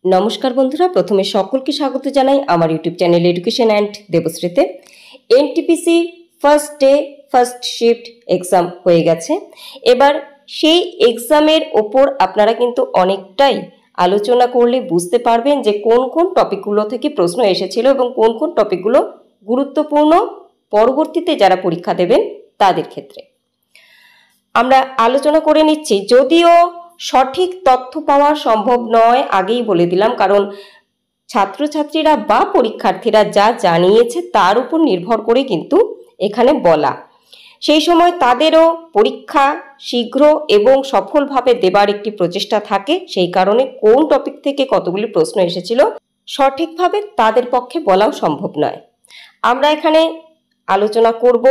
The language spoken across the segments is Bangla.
নমস্কার বন্ধুরা, প্রথমে সকলকে স্বাগত জানাই আমার ইউটিউব চ্যানেল এডুকেশন অ্যান্ড দেবশ্রীতে। NTPC first day first shift exam হয়ে গেছে। এবার সেই এক্সামের ওপর আপনারা কিন্তু অনেকটাই আলোচনা করলে বুঝতে পারবেন যে কোন কোন টপিকগুলো থেকে প্রশ্ন এসেছিল এবং কোন কোন টপিকগুলো গুরুত্বপূর্ণ পরবর্তীতে যারা পরীক্ষা দেবেন তাদের ক্ষেত্রে। আমরা আলোচনা করে নিচ্ছি, যদিও সঠিক তথ্য পাওয়া সম্ভব নয়, আগেই বলে দিলাম, কারণ ছাত্রছাত্রীরা বা পরীক্ষার্থীরা যা জানিয়েছে তার উপর নির্ভর করে কিন্তু এখানে বলা। সেই সময় তাদেরও পরীক্ষা শীঘ্র এবং সফলভাবে দেবার একটি প্রচেষ্টা থাকে, সেই কারণে কোন টপিক থেকে কতগুলি প্রশ্ন এসেছিল সঠিকভাবে তাদের পক্ষে বলাও সম্ভব নয়। আমরা এখানে আলোচনা করব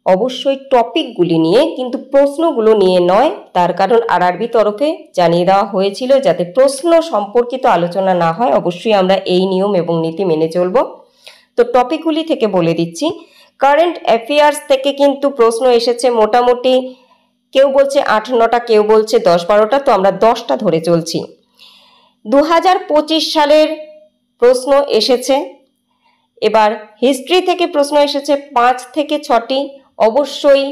অবশ্যই টপিকগুলি নিয়ে, কিন্তু প্রশ্নগুলো নিয়ে নয়। তার কারণ আরআরবি তরফে জানিয়ে দেওয়া হয়েছিল যাতে প্রশ্ন সম্পর্কিত আলোচনা না হয়। অবশ্যই আমরা এই নিয়ম এবং নীতি মেনে চলব। তো টপিকগুলি থেকে বলে দিচ্ছি। কারেন্ট অ্যাফেয়ার্স থেকে কিন্তু প্রশ্ন এসেছে মোটামুটি, কেউ বলছে 8-9টা, কেউ বলছে 10-12টা, তো আমরা 10টা ধরে চলছি। 2025 সালের প্রশ্ন এসেছে। এবার হিস্ট্রি থেকে প্রশ্ন এসেছে 5 থেকে 6টি। অবশ্যই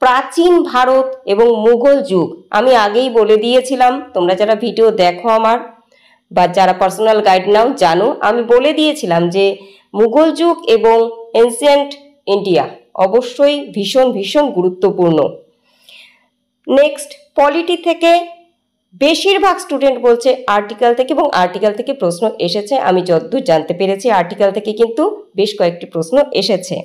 প্রাচীন ভারত এবং মুঘল যুগ আমি আগেই বলে দিয়েছিলাম, তোমরা যারা ভিডিও দেখো আমার বা যারা পার্সোনাল গাইড নাও জানো, আমি বলে দিয়েছিলাম যে মুঘল যুগ এবং এনসিয়েন্ট ইন্ডিয়া অবশ্যই ভীষণ ভীষণ গুরুত্বপূর্ণ। নেক্সট, পলিটি থেকে বেশিরভাগ স্টুডেন্ট বলছে আর্টিকেল থেকে, এবং আর্টিকেল থেকে প্রশ্ন এসেছে। আমি যতদূর জানতে পেরেছি আর্টিকেল থেকে কিন্তু বেশ কয়েকটি প্রশ্ন এসেছে।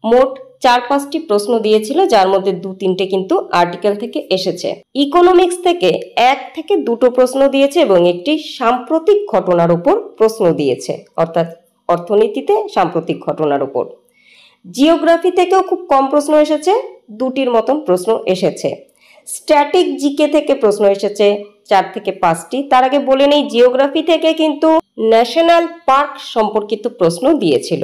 মোট 4-5টি প্রশ্ন দিয়েছিল, যার মধ্যে 2-3টে কিন্তু আর্টিকেল থেকে এসেছে। ইকোনমিক্স থেকে 1 থেকে 2টো প্রশ্ন দিয়েছে এবং একটি সাম্প্রতিক ঘটনার উপর প্রশ্ন দিয়েছে, অর্থাৎ অর্থনীতিতে সাম্প্রতিক ঘটনার উপর। জিওগ্রাফি থেকেও খুব কম প্রশ্ন এসেছে, 2টির মতন প্রশ্ন এসেছে। স্ট্যাটিক জিকে থেকে প্রশ্ন এসেছে 4 থেকে 5টি। তার আগে বলে নেই, জিওগ্রাফি থেকে কিন্তু ন্যাশনাল পার্ক সম্পর্কিত প্রশ্ন দিয়েছিল।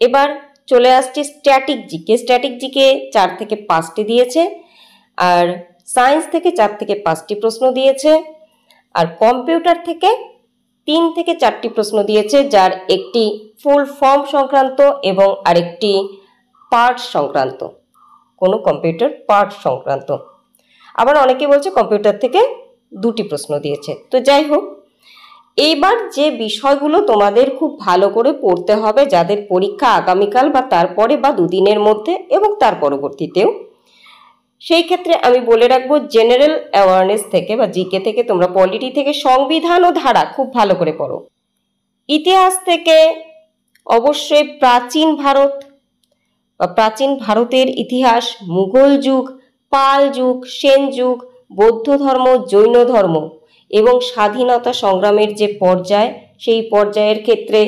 এবার চলে আসছে স্ট্যাটিক জিকে। স্ট্যাটিক জিকে 4 থেকে 5টি দিয়েছে, আর সায়েন্স থেকে 4 থেকে 5টি প্রশ্ন দিয়েছে, আর কম্পিউটার থেকে 3 থেকে 4টি প্রশ্ন দিয়েছে, যার একটি ফুল ফর্ম সংক্রান্ত এবং আরেকটি পার্ট সংক্রান্ত, কোনো কম্পিউটার পার্ট সংক্রান্ত। আবার অনেকে বলছে কম্পিউটার থেকে 2টি প্রশ্ন দিয়েছে। তো যাই হোক, এইবার যে বিষয়গুলো তোমাদের খুব ভালো করে পড়তে হবে, যাদের পরীক্ষা আগামীকাল বা তারপরে বা 2 দিনের মধ্যে এবং তার পরবর্তীতেও, সেই ক্ষেত্রে আমি বলে রাখবো জেনারেল অ্যাওয়ারনেস থেকে বা জিকে থেকে তোমরা পলিটি থেকে সংবিধান ও ধারা খুব ভালো করে পড়ো। ইতিহাস থেকে অবশ্যই প্রাচীন ভারত বা প্রাচীন ভারতের ইতিহাস, মুঘল যুগ, পাল যুগ, সেন যুগ, বৌদ্ধ ধর্ম, জৈন ধর্ম এবং স্বাধীনতা সংগ্রামের যে পর্যায়, সেই পর্যায়ের ক্ষেত্রে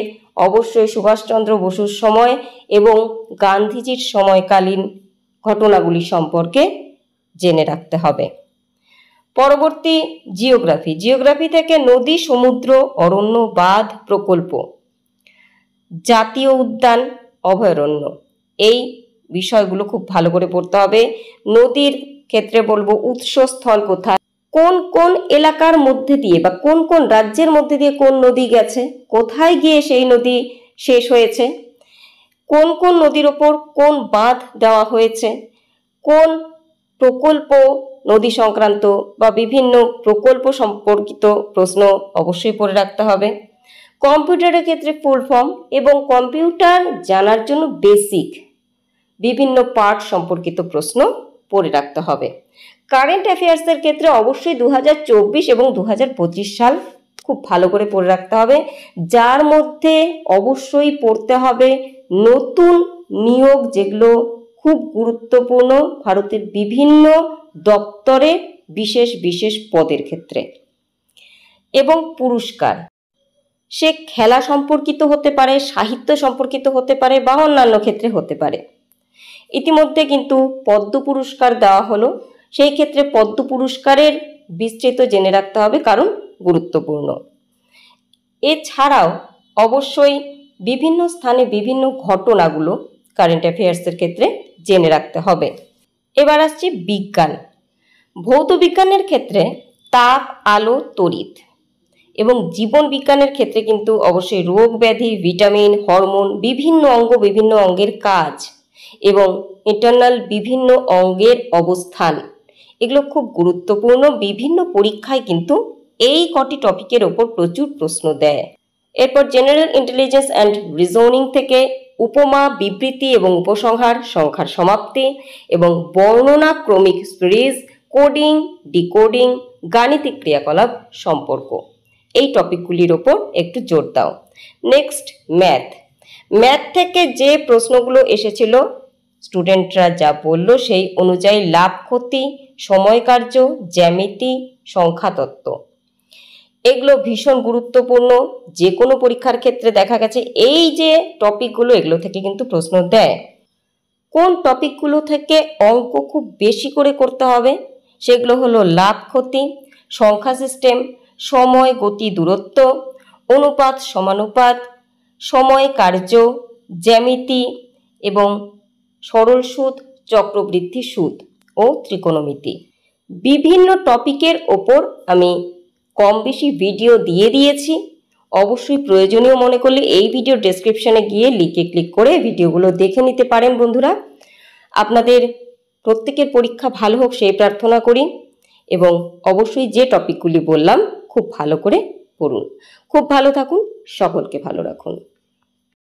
অবশ্যই সুভাষচন্দ্র বসুর সময় এবং গান্ধীজির সময়কালীন ঘটনাগুলি সম্পর্কে জেনে রাখতে হবে। পরবর্তী জিওগ্রাফি। জিওগ্রাফি থেকে নদী, সমুদ্র, অরণ্য, বাঁধ, প্রকল্প, জাতীয় উদ্যান, অভয়ারণ্য, এই বিষয়গুলো খুব ভালো করে পড়তে হবে। নদীর ক্ষেত্রে বলবো উৎসস্থল কোথায়, কোন কোন এলাকার মধ্যে দিয়ে বা কোন কোন রাজ্যের মধ্যে দিয়ে কোন নদী গেছে, কোথায় গিয়ে সেই নদী শেষ হয়েছে, কোন কোন নদীর ওপর কোন বাঁধ দেওয়া হয়েছে, কোন প্রকল্প নদী সংক্রান্ত বা বিভিন্ন প্রকল্প সম্পর্কিত প্রশ্ন অবশ্যই পড়ে রাখতে হবে। কম্পিউটারের ক্ষেত্রে ফুল ফর্ম এবং কম্পিউটার জানার জন্য বেসিক বিভিন্ন পার্ট সম্পর্কিত প্রশ্ন পড়ে রাখতে হবে। কারেন্ট অ্যাফেয়ার্সের ক্ষেত্রে অবশ্যই 2024 এবং 2025 সাল খুব ভালো করে পড়ে রাখতে হবে, যার মধ্যে অবশ্যই পড়তে হবে নতুন নিয়োগ, যেগুলো খুব গুরুত্বপূর্ণ ভারতের বিভিন্ন দপ্তরে বিশেষ বিশেষ পদের ক্ষেত্রে, এবং পুরস্কার, সে খেলা সম্পর্কিত হতে পারে, সাহিত্য সম্পর্কিত হতে পারে বা অন্যান্য ক্ষেত্রে হতে পারে। ইতিমধ্যে কিন্তু পদ্ম পুরস্কার দেওয়া হলো, সেই ক্ষেত্রে পদ্ম পুরস্কারের বিস্তৃত জেনে রাখতে হবে, কারণ গুরুত্বপূর্ণ। এছাড়াও অবশ্যই বিভিন্ন স্থানে বিভিন্ন ঘটনাগুলো কারেন্ট অ্যাফেয়ার্সের ক্ষেত্রে জেনে রাখতে হবে। এবার আসছি বিজ্ঞান। ভৌত বিজ্ঞানের ক্ষেত্রে তাপ, আলো, তড়িৎ, এবং জীবন বিজ্ঞানের ক্ষেত্রে কিন্তু অবশ্যই রোগ ব্যাধি, ভিটামিন, হরমোন, বিভিন্ন অঙ্গ, বিভিন্ন অঙ্গের কাজ এবং ইন্টারনাল বিভিন্ন অঙ্গের অবস্থান, এগুলো খুব গুরুত্বপূর্ণ। বিভিন্ন পরীক্ষায় কিন্তু এই কটি টপিকের ওপর প্রচুর প্রশ্ন দেয়। এরপর জেনারেল ইন্টেলিজেন্স অ্যান্ড রিজনিং থেকে উপমা, বিবৃতি এবং উপসংহার, সংখ্যার সমাপ্তি এবং বর্ণনা ক্রমিক সিরিজ, কোডিং, ডিকোডিং, গাণিতিক ক্রিয়াকলাপ সম্পর্ক, এই টপিকগুলির ওপর একটু জোর দাও। নেক্সট ম্যাথ থেকে যে প্রশ্নগুলো এসেছিল স্টুডেন্টরা যা বলল সেই অনুযায়ী লাভ ক্ষতি, সময় কার্য, জ্যামিতি, সংখ্যাতত্ত্ব, এগুলো ভীষণ গুরুত্বপূর্ণ। যে কোনো পরীক্ষার ক্ষেত্রে দেখা গেছে এই যে টপিকগুলো, এগুলো থেকে কিন্তু প্রশ্ন দেয়। কোন টপিকগুলো থেকে অঙ্ক খুব বেশি করে করতে হবে সেগুলো হলো লাভ ক্ষতি, সংখ্যা সিস্টেম, সময়, গতি, দূরত্ব, অনুপাত, সমানুপাত, সময় কার্য, জ্যামিতি এবং সরল সুদ, চক্রবৃদ্ধি সুদ ও ত্রিকোণমিতি। বিভিন্ন টপিকের ওপর আমি কম বেশি ভিডিও দিয়ে দিয়েছি। অবশ্যই প্রয়োজনীয় মনে করলে এই ভিডিও ডেসক্রিপশনে গিয়ে লিঙ্কে ক্লিক করে ভিডিওগুলো দেখে নিতে পারেন। বন্ধুরা, আপনাদের প্রত্যেকের পরীক্ষা ভালো হোক সেই প্রার্থনা করি এবং অবশ্যই যে টপিকগুলি বললাম খুব ভালো করে পড়ুন। খুব ভালো থাকুন, সকলকে ভালো রাখুন।